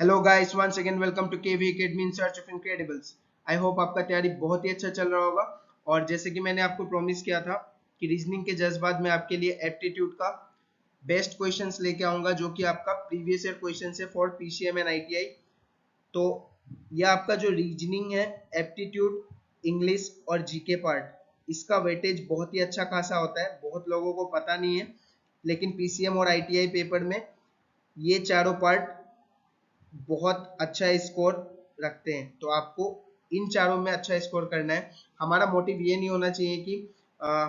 Hello guys, once again welcome to KV academy in search of incredibles. I hope आपका तैयारी बहुत ही अच्छा चल रहा होगा। और जैसे कि मैंने आपको प्रॉमिस किया था कि रीजनिंग के जस्ट बाद मैं आपके लिए एप्टीट्यूड का बेस्ट क्वेश्चंस लेके आऊंगा, जो कि आपका प्रीवियस ईयर क्वेश्चन है फॉर पीसीएम एंड आईटीआई। तो यह आपका जो रीजनिंग है, एप्टीट्यूड, इंग्लिश और जीके पार्ट, इसका वेटेज बहुत ही अच्छा खासा होता है। बहुत लोगों को पता नहीं है, लेकिन पीसीएम और आईटीआई पेपर में ये चारों पार्ट बहुत अच्छा स्कोर रखते हैं। तो आपको इन चारों में अच्छा स्कोर करना है। हमारा मोटिव ये नहीं होना चाहिए कि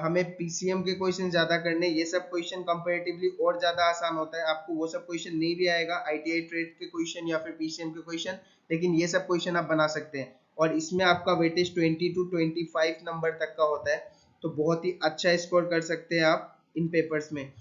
हमें पीसीएम के क्वेश्चन ज्यादा करने, ये सब क्वेश्चन कंपैरेटिवली और ज्यादा आसान होता है। आपको वो सब क्वेश्चन नहीं भी आएगा, आईटीआई ट्रेड के क्वेश्चन या फिर पीसीएम के क्वेश्चन, लेकिन ये सब क्वेश्चन आप बना सकते हैं। और इसमें आपका वेटेज 20 to 25 नंबर तक का होता है, तो बहुत ही अच्छा स्कोर कर सकते हैं आप इन पेपर्स में।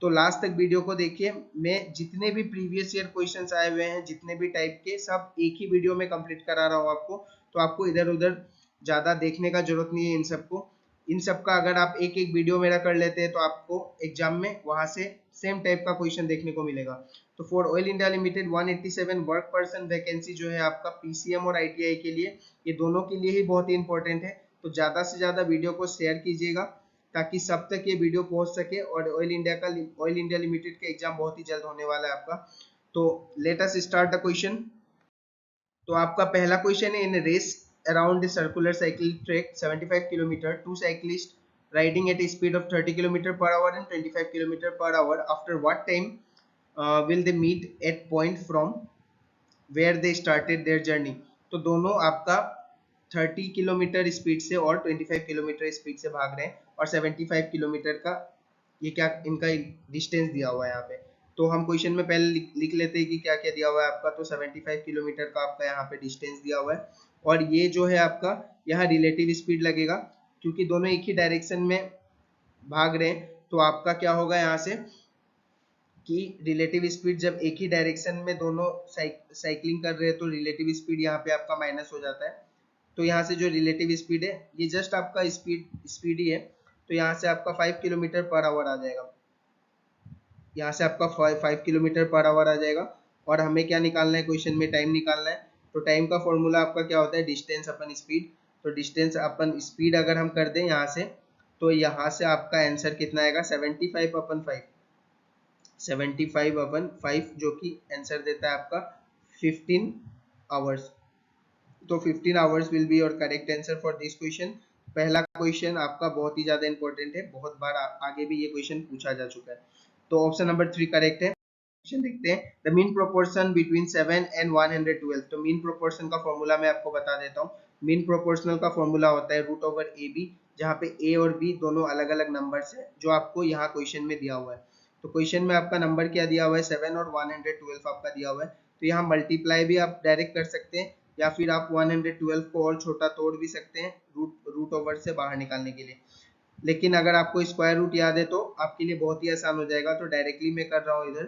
तो लास्ट तक वीडियो को देखिए। मैं जितने भी प्रीवियस ईयर क्वेश्चंस आए हुए हैं, जितने भी टाइप के, सब एक ही वीडियो में कंप्लीट करा रहा हूँ आपको। तो आपको इधर उधर ज्यादा देखने का जरूरत नहीं है इन सबको। इन सब का अगर आप एक एक वीडियो मेरा कर लेते हैं, तो आपको एग्जाम में वहां से सेम टाइप का क्वेश्चन देखने को मिलेगा। तो for oil India limited 187 work person vacancy जो है आपका पीसीएम और आईटीआई के लिए, ये दोनों के लिए ही बहुत ही इंपॉर्टेंट है। तो ज्यादा से ज्यादा वीडियो को शेयर कीजिएगा, ताकि सब तक ये वीडियो पहुंच सके। और ऑयल इंडिया लिमिटेड का एग्जाम बहुत ही जल्द होने वाला है आपका। तो let us start the question. तो आपका पहला क्वेश्चन है, in race around the circular cycle track 75 kilometre, two cyclist riding at a speed of 30 km per hour and 25 km per hour, after what time will they meet at point from where they started their journey? तो दोनों आपका 30 kilometre speed से और 25 kilometre speed से भाग रहे हैं, और 75 किलोमीटर का ये क्या इनका डिस्टेंस दिया हुआ है यहाँ पे। तो हम क्वेश्चन में पहले लिख लेते हैं कि क्या क्या दिया हुआ है आपका। तो 75 किलोमीटर का आपका यहाँ पे डिस्टेंस दिया हुआ है, और ये जो है आपका यहाँ रिलेटिव स्पीड लगेगा, क्योंकि दोनों एक ही डायरेक्शन में भाग रहे हैं। तो आपका क्या होगा यहाँ से कि रिलेटिव स्पीड, जब एक ही डायरेक्शन में दोनों साइकिलिंग कर रहे हैं, तो रिलेटिव स्पीड यहाँ पे आपका माइनस हो जाता है। तो यहाँ से जो रिलेटिव स्पीड है, ये जस्ट आपका स्पीड ही है। तो यहाँ से आपका 5 किलोमीटर पर आवर आ जाएगा। यहाँ से आपका 5 किलोमीटर पर आवर आ जाएगा। और हमें क्या निकालना है, क्वेश्चन में टाइम निकालना है। तो टाइम का फॉर्मूला आपका क्या होता है, डिस्टेंस अपन स्पीड। तो डिस्टेंस अपन स्पीड अगर हम कर दें यहाँ से, तो यहाँ से आपका आंसर कितना आएगा, 75/5, जो कि आंसर देता है आपका 15 आवर्स। तो 15 hours will be your correct answer for this question. पहला क्वेश्चन आपका बहुत ही ज्यादा इंपॉर्टेंट है, बहुत बार आगे भी ये क्वेश्चन पूछा जा चुका है। तो ऑप्शन नंबर 3 करेक्ट है। क्वेश्चन देखते हैं, the mean proportion between 7 and 112। तो मीन प्रोपोर्शन का फॉर्मूला मैं आपको बता देता हूँ। मीन प्रोपोर्शनल का फॉर्मूला होता है √/AB, जहाँ पे ए और बी दोनों अलग अलग नंबर्स है, जो आपको यहाँ क्वेश्चन में दिया हुआ है। तो क्वेश्चन में आपका नंबर क्या दिया हुआ है, 7 और 112 आपका दिया हुआ है। तो यहाँ मल्टीप्लाई भी आप डायरेक्ट कर सकते हैं, या फिर आप 112 को और छोटा तोड़ भी सकते हैं रूट ओवर से बाहर निकालने के लिए। लेकिन अगर आपको स्क्वायर रूट याद है, तो आपके लिए बहुत ही आसान हो जाएगा। तो डायरेक्टली मैं कर रहा हूँ इधर।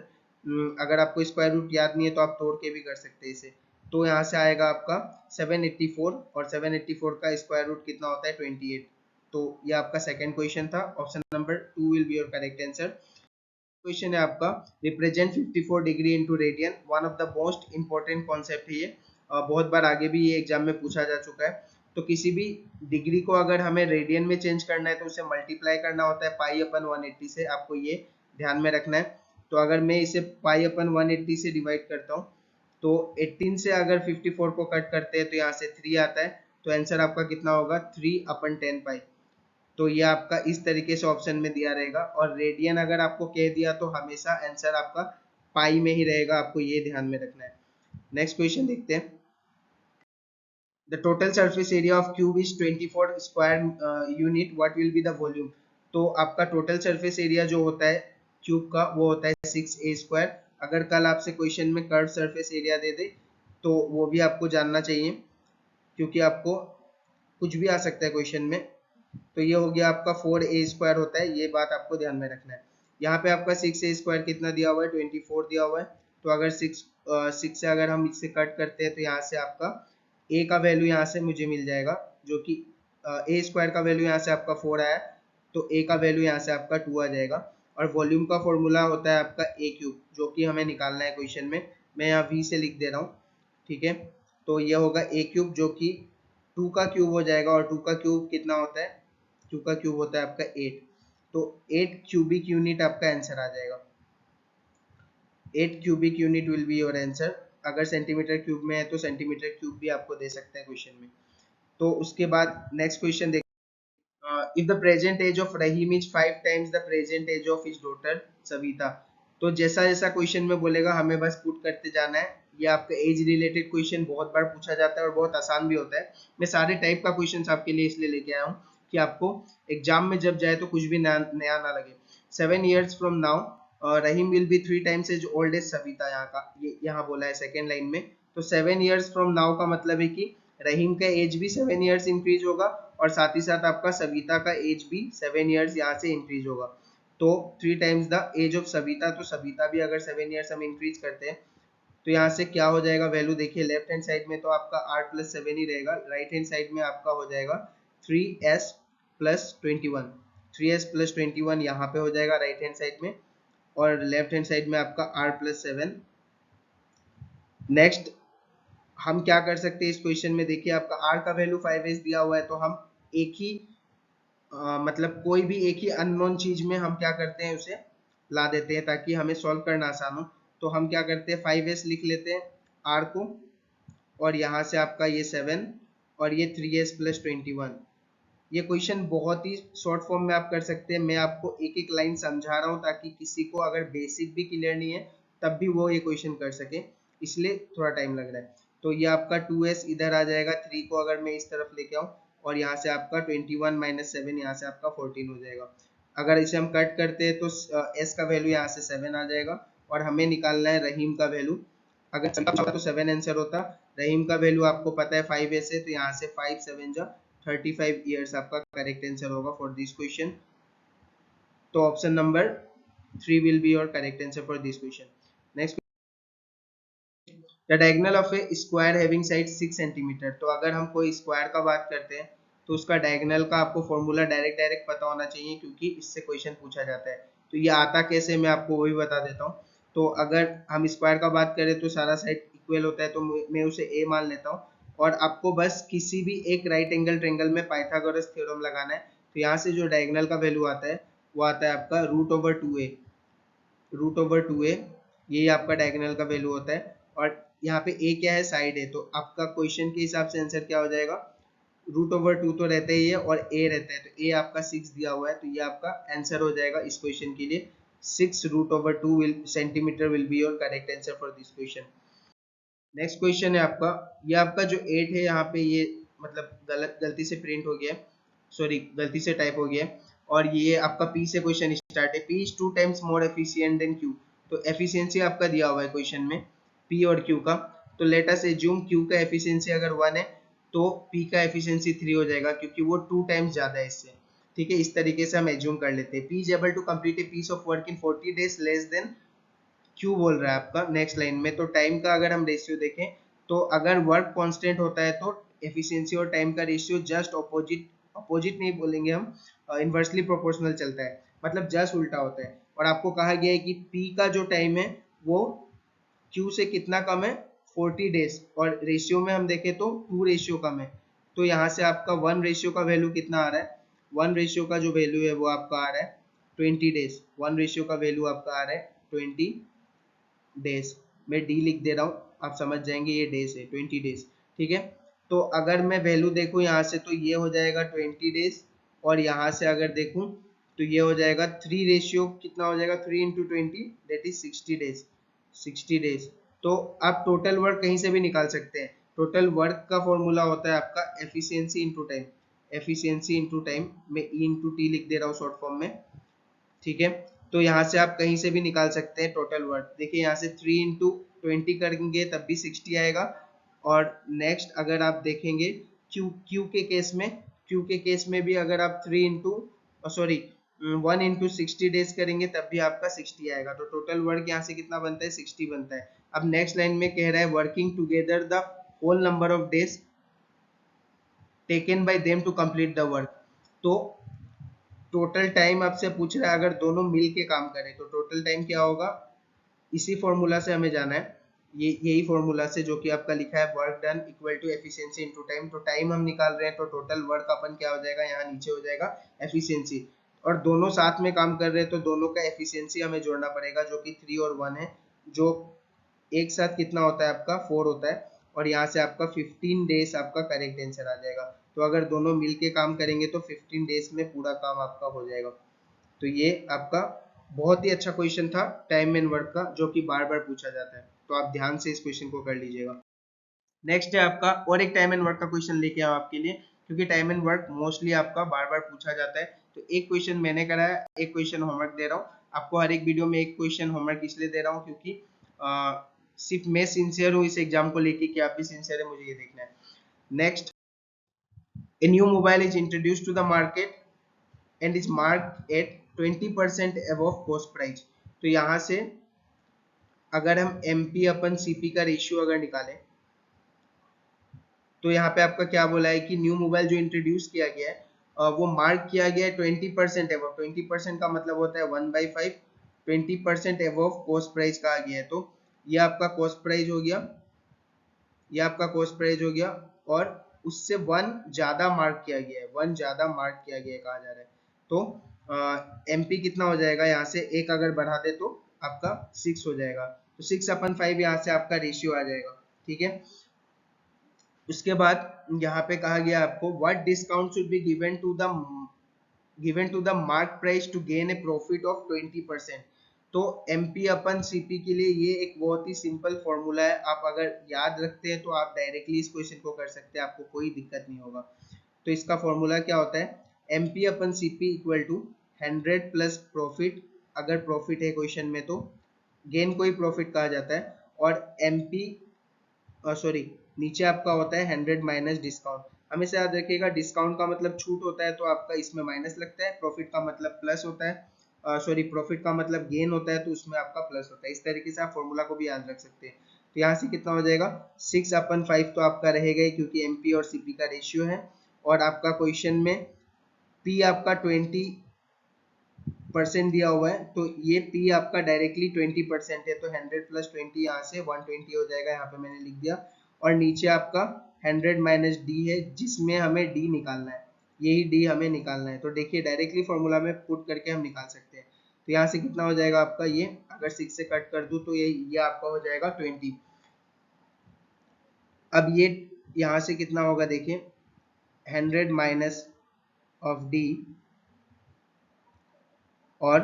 अगर आपको स्क्वायर रूट याद नहीं है, तो आप तोड़ के भी कर सकते हैं इसे। तो यहाँ से आएगा आपका 784, और 784 का स्क्वायर रूट कितना होता है, 28। तो ये आपका सेकंड क्वेश्चन था। Option number 2 will be your correct answer. Question है आपका, represent 54 degree into radian, one of the most important concept है ये। बहुत बार आगे भी ये एग्जाम में पूछा जा चुका है। तो किसी भी डिग्री को अगर हमें रेडियन में चेंज करना है, तो उसे मल्टीप्लाई करना होता है पाई/180 से। आपको ये ध्यान में रखना है। तो अगर मैं इसे पाई/180 से डिवाइड करता हूँ, तो 18 से अगर 54 को कट करते हैं, तो यहाँ से 3 आता है। तो आंसर आपका कितना होगा, 3/10 पाई। तो ये आपका इस तरीके से ऑप्शन में दिया रहेगा। और रेडियन अगर आपको कह दिया, तो हमेशा आंसर आपका पाई में ही रहेगा, आपको ये ध्यान में रखना है। नेक्स्ट क्वेश्चन देखते हैं, the total surface area of cube is 24 square unit, what will be the volume. तो आपका टोटल सरफेस एरिया जो होता है क्यूब का, वो होता है 6a²। अगर कल आपसे क्वेश्चन में कर्व सरफेस एरिया दे दे, तो वो भी आपको जानना चाहिए, क्योंकि आपको कुछ भी आ सकता है क्वेश्चन में। तो ये हो गया आपका 4a² होता है, ये बात आपको ध्यान में रखना है। यहाँ पे आपका 6a² कितना दिया हुआ है, 24 दिया हुआ है। तो अगर 6 से अगर हम इससे कट करते हैं, तो यहाँ से आपका a का वैल्यू यहाँ से मुझे मिल जाएगा, जो कि a² का वैल्यू यहाँ से आपका 4 आया, तो a का वैल्यू यहाँ से आपका 2 आ जाएगा। और वॉल्यूम का फॉर्मूला होता है आपका a क्यूब, जो कि हमें निकालना है क्वेश्चन में। मैं यहाँ v से लिख दे रहा हूँ, ठीक है। तो ये होगा a क्यूब जो कि 2 का क्यूब हो जाएगा, और 2 का क्यूब कितना होता है, 2 का क्यूब होता है आपका 8, तो 8 क्यूबिक यूनिट आपका आंसर आ जाएगा। 8 cubic unit will be your answer. अगर सेंटीमीटर क्यूब में है तो सेंटीमीटर क्यूब भी आपको दे सकते हैं क्वेश्चन में। तो उसके बाद नेक्स्ट क्वेश्चन देख, if the present age of Rahim is 5 times the present age of his daughter Savita, तो जैसा जैसा क्वेश्चन में बोलेगा हमें बस पुट करते जाना है। ये आपका एज रिलेटेड क्वेश्चन बहुत बार पूछा जाता है और बहुत आसान भी होता है। मैं सारे टाइप का क्वेश्चन आपके लिए इसलिए लेके आया हूँ कि आपको एग्जाम में जब जाए तो कुछ भी नया ना लगे। 7 years from now Rahim will be 3 times as old as Savita, यहाँ का ये यहाँ बोला है सेकेंड लाइन में। तो 7 years from now का मतलब है कि रहीम का एज भी 7 years इंक्रीज होगा, और साथ ही साथ आपका सविता का एज भी 7 years यहाँ से इंक्रीज होगा। तो 3 times the age of Savita, तो सविता भी अगर 7 years हम इंक्रीज करते हैं तो यहाँ से क्या हो जाएगा वैल्यू, देखिए लेफ्ट हैंड साइड में तो आपका 8+7 ही रहेगा, राइट हैंड साइड में आपका हो जाएगा 3s+21, 3s+21 यहाँ पे हो जाएगा राइट हैंड साइड में, और लेफ्ट हैंड साइड में आपका r+7। नेक्स्ट हम क्या कर सकते हैं इस क्वेश्चन में, देखिए आपका r का वैल्यू 5s दिया हुआ है, तो हम एक ही मतलब कोई भी एक ही अननोन चीज में हम क्या करते हैं उसे ला देते हैं ताकि हमें सॉल्व करना आसान हो। तो हम क्या करते हैं 5s लिख लेते हैं r को, और यहाँ से आपका ये 7 और ये 3s+21। ये क्वेश्चन बहुत ही शॉर्ट फॉर्म में आप कर सकते हैं। मैं आपको एक एक लाइन समझा रहा हूँ ताकि किसी को अगर बेसिक भी क्लियर नहीं है तब भी वो ये क्वेश्चन कर सके, इसलिए थोड़ा टाइम लग रहा है। तो ये आपका 2s इधर आ जाएगा, 3 को अगर मैं इस तरफ लेके आऊँ, और यहाँ से आपका 21 - 7 यहाँ से आपका 14 हो जाएगा। अगर इसे हम कट करते हैं तो s का वैल्यू यहाँ से 7 आ जाएगा, और हमें निकालना है रहीम का वैल्यू। अगर तो 7 आंसर होता, रहीम का वैल्यू आपको पता है 5s है, तो यहाँ से 5 7 जा 35 ईयर्स आपका करेक्ट आंसर होगा फॉर दिस क्वेश्चन। तो option number 3 will be your correct answer for this question. Next, the diagonal of A square having side 6 centimetre. तो अगर हम कोई स्क्वायर का बात करते हैं तो उसका डायगोनल का आपको फॉर्मूला डायरेक्ट पता होना चाहिए, क्योंकि इससे क्वेश्चन पूछा जाता है। तो ये आता कैसे मैं आपको वही बता देता हूँ। तो अगर हम स्क्वायर का बात करें तो सारा साइड इक्वल होता है, तो मैं उसे ए मान लेता हूँ, और आपको बस किसी भी एक राइट एंगल ट्रायंगल में पाइथागोरस थ्योरम लगाना है। तो यहाँ से जो डायगोनल का वैल्यू आता है वो आता है आपका √/2a, √/2a, ये आपका डायगोनल का वैल्यू होता है। और यहाँ पे a क्या है, साइड है, तो आपका क्वेश्चन के हिसाब से आंसर क्या हो जाएगा, √/2 तो रहता ही है और a रहता है, तो a आपका 6 दिया हुआ है, तो ये आपका आंसर हो जाएगा इस क्वेश्चन के लिए। 6 √/2 centimetre will be your correct answer for this question. Next question है आपका, ये आपका जो 8 है यहाँ पे ये मतलब गलती से प्रिंट हो गया है, सॉरी गलती से टाइप हो गया है। और ये आपका P से क्वेश्चन स्टार्ट है, P is 2 times more efficient then Q। तो एफिशिएंसी आपका दिया हुआ है क्वेश्चन में P और Q का। तो लेट अस एज्यूम Q का एफिशिएंसी अगर 1 है तो P का एफिशिएंसी 3 हो जाएगा, क्योंकि वो 2 times ज्यादा है इससे। ठीक है, इस तरीके से हम एज्यूम कर लेते हैं। P is able to complete a piece of work in 40 days less than क्यों बोल रहा है आपका नेक्स्ट लाइन में। तो टाइम का अगर हम रेशियो देखें तो अगर वर्क कांस्टेंट होता है तो एफिशिएंसी और टाइम का रेशियो जस्ट ऑपोजिट, ऑपोजिट नहीं बोलेंगे हम, इनवर्सली प्रोपोर्शनल चलता है, मतलब जस्ट उल्टा होता है। और आपको कहा गया है कि पी का जो टाइम है वो क्यू से कितना कम है, 40 डेज, और रेशियो में हम देखें तो 2 रेशियो कम है। तो यहाँ से आपका 1 रेशियो का वैल्यू कितना आ रहा है, 1 रेशियो का जो वैल्यू है वो आपका आ रहा है 20 डेज। 1 रेशियो का वैल्यू आपका आ रहा है 20 डेज। मैं डी लिख दे रहा हूँ, आप समझ जाएंगे ये डेज है, 20 डेज। ठीक है, तो अगर मैं वैल्यू देखूँ यहाँ से तो ये हो जाएगा 20 डेज, और यहाँ से अगर देखूँ तो ये हो जाएगा 3 रेशियो कितना हो जाएगा, 3 × 20 दैट इज 60 डेज, 60 डेज। तो आप टोटल वर्क कहीं से भी निकाल सकते हैं। टोटल वर्क का फॉर्मूला होता है आपका efficiency into time, efficiency into time, मैं ई इंटू टी लिख दे रहा हूँ शॉर्ट फॉर्म में। ठीक है, तो यहाँ से आप कहीं से भी निकाल सकते हैं टोटल वर्क। देखिए यहाँ से 3 × 20 करेंगे तब भी 60 आएगा। और नेक्स्ट अगर आप देखेंगे क्यू के केस में, क्यू के केस में भी अगर आप 1 × 60 डेज करेंगे तब भी आपका 60 आएगा। तो टोटल वर्क यहाँ से कितना बनता है, 60 बनता है। अब नेक्स्ट लाइन में कह रहा है working together the whole number of days taken by them to complete the work. तो टोटल टाइम आपसे पूछ रहा है अगर दोनों मिल के काम करें तो टोटल टाइम क्या होगा, इसी फॉर्मूला से हमें जाना है। ये यही फॉर्मूला से जो कि आपका लिखा है work done equal to efficiency into time. तो टाइम हम निकाल रहे हैं तो टोटल वर्क अपन क्या हो जाएगा, यहाँ नीचे हो जाएगा एफिशिएंसी, और दोनों साथ में काम कर रहे हैं तो दोनों का एफिशिएंसी हमें जोड़ना पड़ेगा जो कि 3 और 1 है, जो एक साथ कितना होता है आपका 4 होता है, और यहाँ से आपका 15 डेज आपका करेक्ट आंसर आ जाएगा। तो अगर दोनों मिलके काम करेंगे तो 15 डेज में पूरा काम आपका हो जाएगा। तो ये आपका बहुत ही अच्छा क्वेश्चन था टाइम एंड वर्क का, जो कि बार बार पूछा जाता है, तो आप ध्यान से इस क्वेश्चन को कर लीजिएगा। नेक्स्ट है आपका और एक टाइम एंड वर्क का क्वेश्चन लेके आओ आपके लिए, क्योंकि टाइम एंड वर्क मोस्टली आपका बार बार पूछा जाता है। तो एक क्वेश्चन मैंने करा है, एक क्वेश्चन होमवर्क दे रहा हूँ आपको। हर एक वीडियो में एक क्वेश्चन होमवर्क इसलिए दे रहा हूँ क्योंकि सिर्फ मैं सिंसियर हूँ इस एग्जाम को लेके कि आप भी सिंसियर है, मुझे ये देखना है। Next, a new mobile is introduced to the market and is marked at 20% above cost price। तो यहाँ से अगर हम MP अपन CP का रेशियो अगर निकालें तो यहाँ पे आपका क्या बोला है कि न्यू मोबाइल जो इंट्रोड्यूस किया गया है वो मार्क किया गया है 20% एबव। 20% का मतलब होता है 1/5, 20% एबव कॉस्ट प्राइस कहा गया है। तो ये आपका कॉस्ट प्राइस हो गया, ये आपका कॉस्ट प्राइस हो गया, और उससे 1 ज्यादा मार्क किया गया है, 1 ज्यादा मार्क किया गया है कहा जा रहा है। तो MP कितना हो जाएगा, यहाँ से एक अगर बढ़ा दे तो आपका 6 हो जाएगा। तो 6/5 यहाँ से आपका रेशियो आ जाएगा, ठीक है। उसके बाद यहाँ पे कहा गया आपको what discount should be given to the mark price to gain a profit of 20%। तो MP अपन CP के लिए ये एक बहुत ही सिंपल फॉर्मूला है, आप अगर याद रखते हैं तो आप डायरेक्टली इस क्वेश्चन को कर सकते हैं, आपको कोई दिक्कत नहीं होगा। तो इसका फॉर्मूला क्या होता है, MP अपन CP equal to 100 plus profit, अगर प्रॉफिट है क्वेश्चन में तो गेन को ही प्रॉफिट कहा जाता है, और MP सॉरी नीचे आपका होता है 100 माइनस डिस्काउंट। हमेशा याद रखिएगा डिस्काउंट का मतलब छूट होता है तो आपका इसमें माइनस लगता है, प्रॉफिट का मतलब प्लस होता है, सॉरी प्रॉफिट का मतलब गेन होता है तो उसमें आपका प्लस होता है। इस तरीके से आप फॉर्मूला को भी याद रख सकते हैं। तो यहाँ से कितना हो जाएगा 6/5 तो आपका रहेगा ही क्योंकि MP और CP का रेशियो है, और आपका क्वेश्चन में P आपका 20% दिया हुआ है, तो ये P आपका डायरेक्टली 20% है, तो 100 प्लस 20 यहाँ से 120 हो जाएगा, यहाँ पे मैंने लिख दिया। और नीचे आपका 100 माइनस D है जिसमें हमें D निकालना है, यही D हमें निकालना है। तो देखिए डायरेक्टली फॉर्मूला में पुट करके हम निकाल सकते हैं। तो यहाँ से कितना हो जाएगा आपका, ये अगर 6 से कट कर दूं तो ये आपका हो जाएगा 20। अब ये यहाँ से कितना होगा देखिए 100 माइनस ऑफ D, और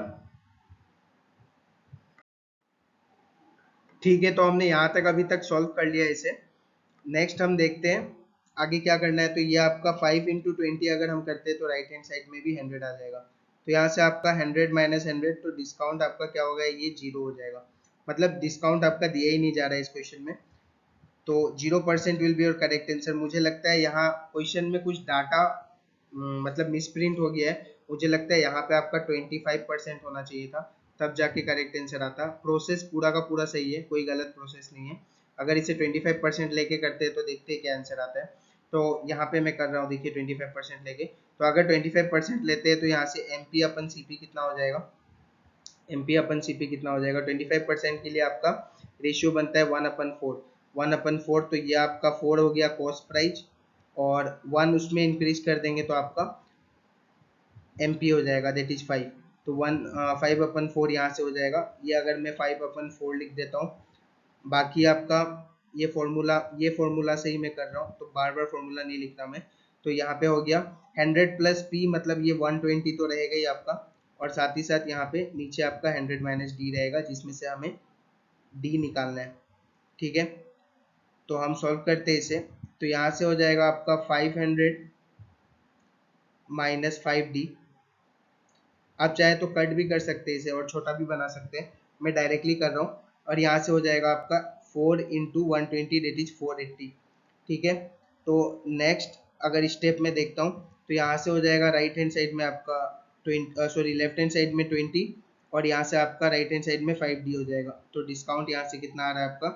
ठीक है। तो हमने यहाँ तक अभी तक सॉल्व कर लिया इसे। नेक्स्ट हम देखते हैं आगे क्या करना है। तो ये आपका 5 इंटू 20 अगर हम करते हैं तो राइट हैंड साइड में भी 100 आ जाएगा। तो यहाँ से आपका 100 माइनस 100, तो डिस्काउंट आपका क्या होगा, ये 0 हो जाएगा, मतलब डिस्काउंट आपका दिया ही नहीं जा रहा है इस क्वेश्चन में। तो 0% will be your correct answer. मुझे लगता है यहाँ क्वेश्चन में कुछ डाटा मतलब मिसप्रिंट हो गया है। मुझे लगता है यहाँ पे आपका 25% होना चाहिए था, तब जाके करेक्ट आंसर आता। प्रोसेस पूरा का पूरा सही है, कोई गलत प्रोसेस नहीं है। अगर इसे 25% लेके करते हैं तो देखते हैं क्या आंसर आता है। तो यहाँ पे मैं कर रहा हूँ, देखिए 25% लेके। तो अगर 25% लेते हैं तो यहाँ से MP अपन CP कितना हो जाएगा, MP अपन CP कितना हो जाएगा, 25% के लिए आपका रेशियो बनता है 1/4। 1/4 तो ये आपका 4 हो गया कॉस्ट प्राइस, और 1 उसमें इंक्रीज कर देंगे तो आपका MP हो जाएगा, दैट इज 5। तो 5/4 यहाँ से हो जाएगा। ये अगर मैं 5/4 लिख देता हूँ, बाकी आपका ये फॉर्मूला से ही मैं कर रहा हूँ, तो बार बार फॉर्मूला नहीं लिखता मैं। तो यहाँ पे हो गया 100 प्लस P, मतलब ये 120 तो रहेगा ही आपका, और साथ ही साथ यहाँ पे नीचे आपका 100 माइनस D रहेगा जिसमें से हमें D निकालना है, ठीक है। तो हम सॉल्व करते हैं इसे। तो यहाँ से हो जाएगा आपका 500 माइनस 5D। आप चाहे तो कट भी कर सकते हैं इसे और छोटा भी बना सकते हैं, मैं डायरेक्टली कर रहा हूँ। और यहाँ से हो जाएगा आपका 4 इंटू 120 डेट इज 480, ठीक है। तो नेक्स्ट अगर स्टेप में देखता हूँ तो यहाँ से हो जाएगा राइट हैंड साइड में आपका 20, लेफ्ट हैंड साइड में 20, और यहाँ से आपका राइट हैंड साइड में 5D हो जाएगा। तो डिस्काउंट यहाँ से कितना आ रहा है आपका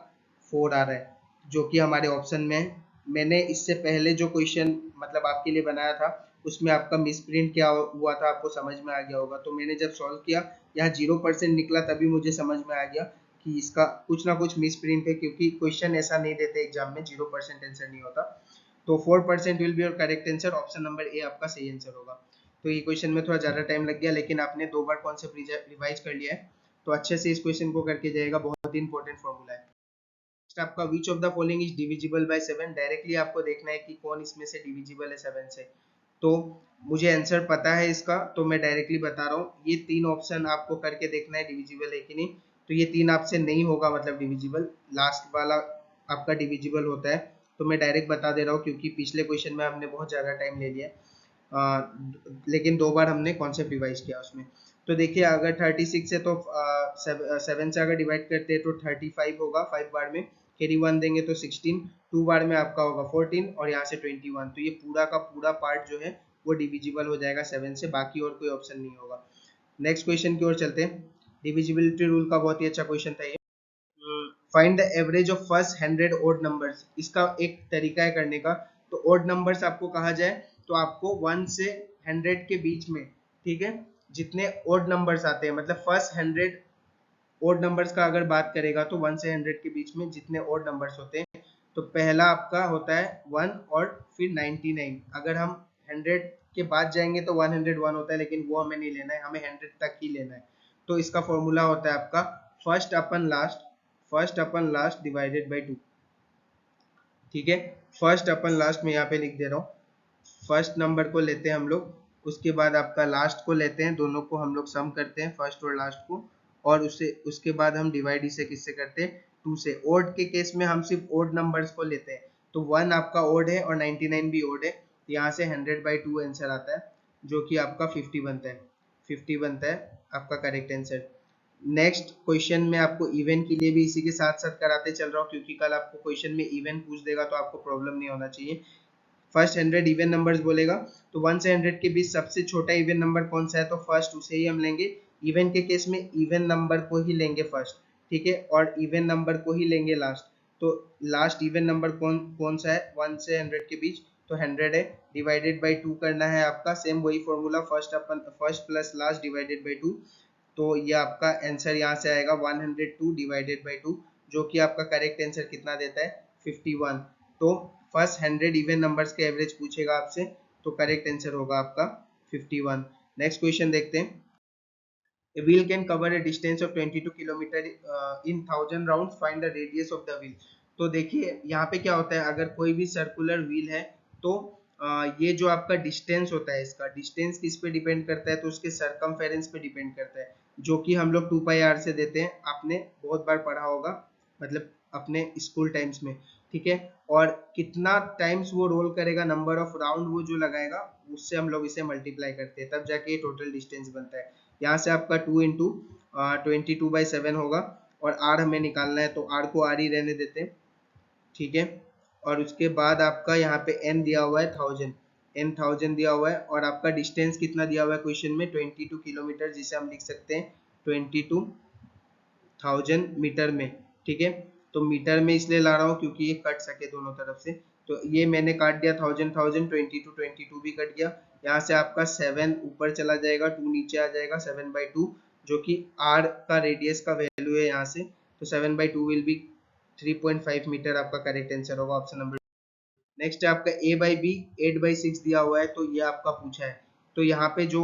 4 आ रहा है, जो कि हमारे ऑप्शन में है। मैंने इससे पहले जो क्वेश्चन मतलब आपके लिए बनाया था उसमें आपका मिसप्रिंट क्या हुआ था आपको समझ में आ गया होगा। तो मैंने जब सॉल्व किया यहाँ 0% निकला तभी मुझे समझ में आ गया कि इसका कुछ ना कुछ मिस प्रिंट है, क्योंकि क्वेश्चन ऐसा नहीं देते एग्जाम में 0% आंसर नहीं होता। तो 4% will be your correct answer, option number A आपका सही आंसर होगा। तो ये क्वेश्चन में थोड़ा ज़्यादा टाइम लग गया, लेकिन आपने 2 बार कॉन्सेप्ट रिवाइज कर लिया है, तो अच्छे से इस क्वेश्चन को करके जाएगा, बहुत ही इंपॉर्टेंट फॉर्मूला है। नेक्स्ट आपका which of the following is divisible by 7, directly आपको देखना है कि कौन इसमें से डिविजिबल है 7 से। तो मुझे आंसर पता है इसका, तो मैं डायरेक्टली बता रहा हूँ, ये 3 ऑप्शन आपको करके देखना है डिविजिबल है कि नहीं। तो ये 3 आपसे नहीं होगा, मतलब डिविजिबल, लास्ट वाला आपका डिविजिबल होता है। तो मैं डायरेक्ट बता दे रहा हूँ, क्योंकि पिछले क्वेश्चन में हमने बहुत ज़्यादा टाइम ले लिया, लेकिन 2 बार हमने कॉन्सेप्ट रिवाइज किया उसमें। तो देखिए, अगर 36 है तो 7 से अगर डिवाइड करते हैं तो 35 होगा 5 बार में, कैरी 1 देंगे तो 16, 2 बार में आपका होगा 14 और यहाँ से 21। तो ये पूरा का पूरा पार्ट जो है वो डिविजिबल हो जाएगा 7 से, बाकी और कोई ऑप्शन नहीं होगा। नेक्स्ट क्वेश्चन की ओर चलते हैं। डिविजिबिलिटी रूल का बहुत ही अच्छा क्वेश्चन था ये। Find the average of first 100 odd numbers, इसका एक तरीका है करने का। तो ओड नंबर्स आपको कहा जाए तो आपको 1 से 100 के बीच में, ठीक है, जितने ओड नंबर्स आते हैं, मतलब फर्स्ट 100 ओड नंबर्स का अगर बात करेगा तो 1 से 100 के बीच में जितने ओड नंबर्स होते हैं, तो पहला आपका होता है 1 और फिर 99। अगर हम 100 के बाद जाएंगे तो 101 होता है, लेकिन वो हमें नहीं लेना है, हमें 100 तक ही लेना है। तो इसका फॉर्मूला होता है आपका first upon last divided by 2, ठीक है। फर्स्ट अपन लास्ट में यहाँ पे लिख दे रहा हूँ। फर्स्ट नंबर को लेते हैं हम लोग, उसके बाद आपका लास्ट को लेते हैं, दोनों को हम लोग सम करते हैं, फर्स्ट और लास्ट को, और उसके बाद हम डिवाइड इसे किससे करते हैं, 2 से। ओड के केस में हम सिर्फ ओड नंबर्स को लेते हैं, तो 1 आपका ओड है और 99 भी ओड है, तो यहाँ से 100/2 आंसर आता है, जो कि आपका 50 बनता है, 50 बनता है आपका करेक्ट आंसर। नेक्स्ट क्वेश्चन में आपको इवन के लिए भी इसी के साथ साथ कराते चल रहा हूँ, क्योंकि कल आपको क्वेश्चन में इवन पूछ देगा तो आपको प्रॉब्लम नहीं होना चाहिए। फर्स्ट 100 इवन नंबर्स बोलेगा, तो 1 से 100 के बीच सबसे छोटा इवन नंबर कौन सा है, तो फर्स्ट उसे ही हम लेंगे। इवन के केस में इवन नंबर को ही लेंगे फर्स्ट, ठीक है, और इवन नंबर को ही लेंगे लास्ट। तो लास्ट इवन नंबर कौन कौन सा है 1 से 100 के बीच, तो 100 है, डिवाइडेड बाई 2 करना है आपका, सेम वही formula, first plus last divided by 2। तो ये आपका आंसर यहाँ से आएगा 102 डिवाइडेड बाई 2, जो कि आपका करेक्ट आंसर कितना देता है, 51। तो फर्स्ट 100 इवन नंबर्स के एवरेज पूछेगा आपसे, तो करेक्ट आंसर होगा आपका 51। नेक्स्ट क्वेश्चन देखते हैं। A wheel can cover a distance of 22 kilometre in 1000 rounds, find the radius of the wheel। तो देखिए यहाँ पे क्या होता है, अगर कोई भी सर्कुलर व्हील है तो ये जो आपका डिस्टेंस होता है, इसका डिस्टेंस किस पे डिपेंड करता है, तो उसके सरकमफेरेंस पे डिपेंड करता है, जो कि हम लोग 2πr से देते हैं, आपने बहुत बार पढ़ा होगा, मतलब अपने स्कूल टाइम्स में, ठीक है। और कितना टाइम्स वो रोल करेगा, नंबर ऑफ राउंड वो जो लगाएगा, उससे हम लोग इसे मल्टीप्लाई करते हैं, तब जाके टोटल डिस्टेंस बनता है। यहाँ से आपका 2 इंटू 22/7 होगा, और आर हमें निकालना है, तो आर को आर ही रहने देते हैं, ठीक है। और उसके बाद आपका यहाँ पे एन दिया हुआ है 1000 दिया हुआ है, और आपका डिस्टेंस कितना दिया हुआ है क्वेश्चन में, 22 किलोमीटर, जिसे हम लिख सकते हैं 22,000 मीटर में, ठीक है। तो मीटर में इसलिए ला रहा हूँ क्योंकि ये कट सके दोनों तरफ से, तो ये मैंने काट दिया 1000, 22 भी कट गया। यहाँ से आपका 7 ऊपर चला जाएगा, 2 नीचे आ जाएगा, 7/2, जो कि r का रेडियस का वैल्यू है यहाँ से, तो 7/2 विल बी 3.5 मीटर, आपका करेक्ट आंसर होगा ऑप्शन नंबर। नेक्स्ट है आपका a/b 8/6 दिया हुआ है, तो ये आपका पूछा है। तो यहाँ पे जो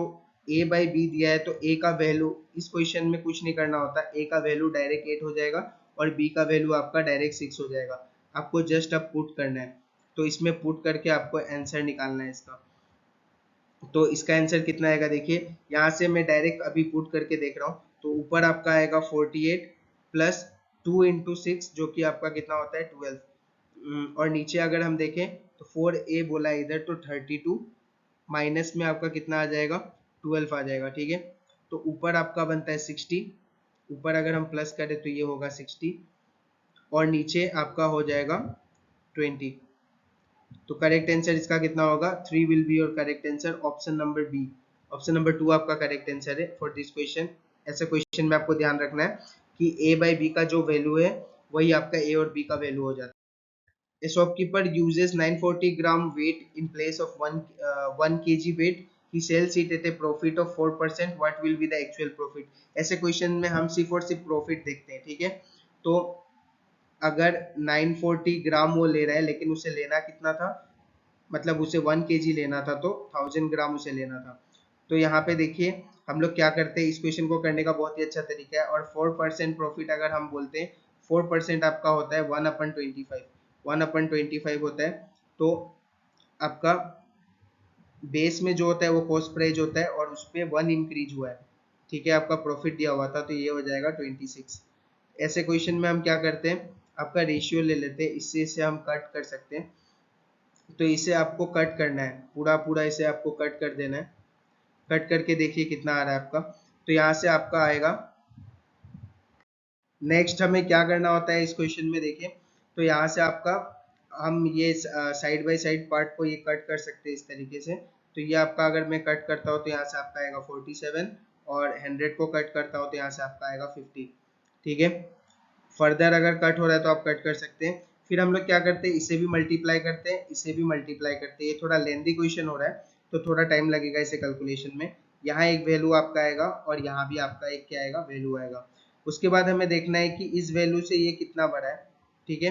a/b दिया है, तो a का वैल्यू इस क्वेश्चन में कुछ नहीं करना होता, a का वैल्यू डायरेक्ट 8 हो जाएगा और b का वैल्यू आपका डायरेक्ट 6 हो जाएगा, आपको जस्ट अब पुट करना है। तो इसमें पुट करके आपको आंसर निकालना है इसका। तो इसका आंसर कितना आएगा, देखिए यहाँ से मैं डायरेक्ट अभी पुट करके देख रहा हूँ, तो ऊपर आपका आएगा 48 प्लस 2 इंटू 6, जो कि आपका कितना होता है 12, और नीचे अगर हम देखें तो 4a बोला है इधर, तो 32 माइनस में आपका कितना आ जाएगा, 12 आ जाएगा, ठीक है। तो ऊपर आपका बनता है 60, ऊपर अगर हम प्लस करें तो ये होगा 60, और नीचे आपका हो जाएगा 20। तो करेक्ट आंसर इसका कितना होगा, 3 will be your correct answer, option number B. Option number 2 आपका करेक्ट आंसर है फॉर दिस क्वेश्चन। ऐसे क्वेश्चन में आपको ध्यान रखना है कि a/b का जो वैल्यू है वही आपका a और b का वैल्यू हो जाता है। A shopkeeper uses 940 gram weight in place of 1 kg weight. He sells it at a profit of 4%. What will be the actual profit? ऐसे क्वेश्चन में हम सिर्फ और सिर्फ प्रॉफिट देखते हैं, ठीक है। तो अगर 940 ग्राम वो ले रहा है, लेकिन उसे लेना कितना था, मतलब उसे 1 kg लेना था, तो 1000 ग्राम उसे लेना था। तो यहाँ पे देखिए हम लोग क्या करते हैं, इस क्वेश्चन को करने का बहुत ही अच्छा तरीका है। और 4% प्रॉफिट अगर हम बोलते हैं, 4% आपका होता है 1/25, 1/25 होता है। तो आपका बेस में जो होता है वो कॉस्ट प्राइस होता है, और उस पर 1 इंक्रीज हुआ है, ठीक है, आपका प्रॉफिट दिया हुआ था, तो ये हो जाएगा 26। ऐसे क्वेश्चन में हम क्या करते हैं, आपका रेशियो ले लेते हैं, इससे इसे हम कट कर सकते हैं। तो इसे आपको कट करना है, पूरा पूरा इसे आपको कट कर देना है। कट करके देखिए कितना आ रहा है आपका। तो यहाँ से आपका आएगा, नेक्स्ट हमें क्या करना होता है इस क्वेश्चन में, देखिए तो यहाँ से आपका हम ये साइड बाय साइड पार्ट को ये कट कर सकते हैं इस तरीके से। तो ये आपका अगर मैं कट करता हूँ तो यहाँ से आपका आएगा 47, और 100 को कट करता हूँ तो यहाँ से आपका आएगा 50, ठीक है। फर्दर अगर कट हो रहा है तो आप कट कर सकते हैं। फिर हम लोग क्या करते हैं, इसे भी मल्टीप्लाई करते हैं, इसे भी मल्टीप्लाई करते हैं। ये थोड़ा लेंथी क्वेश्चन हो रहा है तो थोड़ा टाइम लगेगा इसे कैलकुलेशन में। यहाँ एक वैल्यू आपका आएगा और यहाँ भी आपका एक क्या आएगा, वैल्यू आएगा। उसके बाद हमें देखना है कि इस वैल्यू से ये कितना बड़ा है, ठीक है,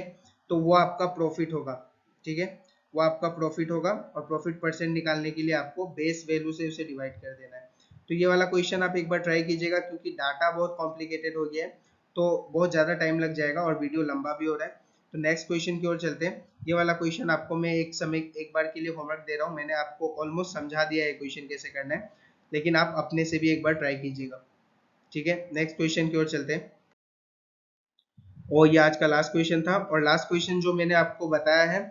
तो वो आपका प्रॉफिट होगा, ठीक है, वो आपका प्रॉफिट होगा। और प्रॉफिट परसेंट निकालने के लिए आपको बेस वैल्यू से उसे डिवाइड कर देना है। तो ये वाला क्वेश्चन आप एक बार ट्राई कीजिएगा, क्योंकि डाटा बहुत कॉम्प्लिकेटेड हो गया है, तो बहुत ज़्यादा टाइम लग जाएगा और वीडियो लंबा भी हो रहा है। तो नेक्स्ट क्वेश्चन की ओर चलते हैं। ये वाला क्वेश्चन आपको मैं एक बार के लिए होमवर्क दे रहा हूँ, मैंने आपको ऑलमोस्ट समझा दिया है क्वेश्चन कैसे करना है, लेकिन आप अपने से भी एक बार ट्राई कीजिएगा, ठीक है। नेक्स्ट क्वेश्चन की ओर चलते हैं। और ये आज का लास्ट क्वेश्चन था, और लास्ट क्वेश्चन जो मैंने आपको बताया है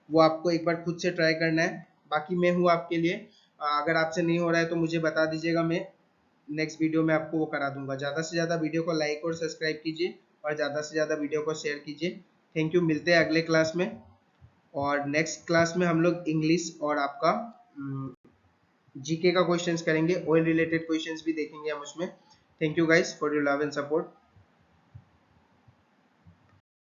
वो आपको एक बार खुद से ट्राई करना है। बाकी मैं हूँ आपके लिए, अगर आपसे नहीं हो रहा है तो मुझे बता दीजिएगा, मैं नेक्स्ट वीडियो में आपको वो करा दूंगा। ज़्यादा से ज़्यादा वीडियो को लाइक और सब्सक्राइब कीजिए, और ज़्यादा से ज़्यादा वीडियो को शेयर कीजिए। थैंक यू, मिलते हैं अगले क्लास में। और नेक्स्ट क्लास में हम लोग इंग्लिश और आपका जीके का क्वेश्चंस करेंगे, ऑयल रिलेटेड क्वेश्चंस भी देखेंगे हम उसमें। Thank you guys for your love and support.